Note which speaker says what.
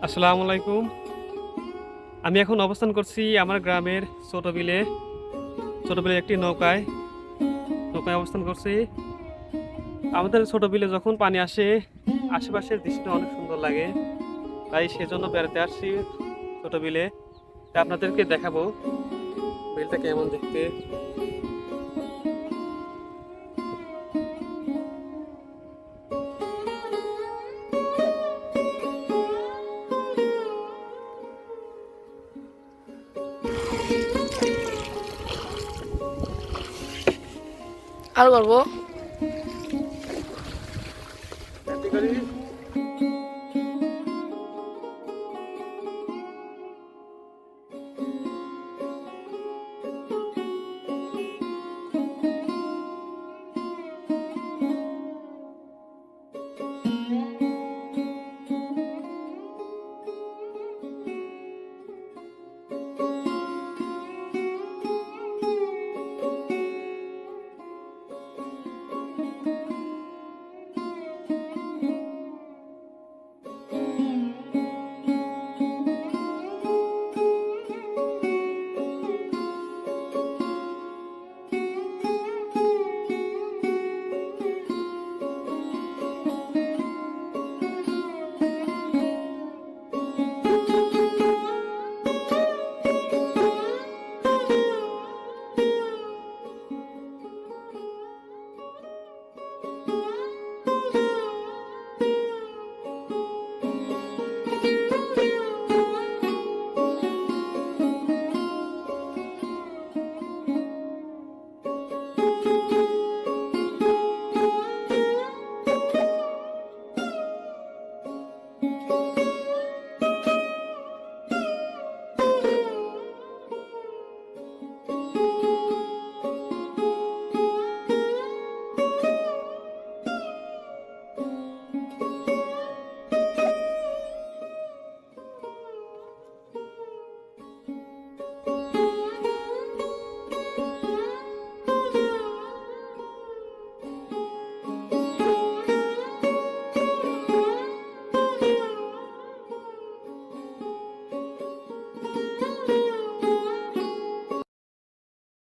Speaker 1: আসসালামু আলাইকুম। আমি এখন অবস্থান করছি আমার গ্রামের ছোট বিলে। ছোট বিলে একটি নৌকায় অবস্থান করছি। আমাদের ছোট বিলে যখন পানি আসে, আশেপাশের দৃশ্যটা অনেক সুন্দর লাগে। তাই সেজন্য বেড়াতে আসছি ছোট বিলে। তা আপনাদেরকে দেখাবো বিলটা কেমন দেখতে।
Speaker 2: আর করবো।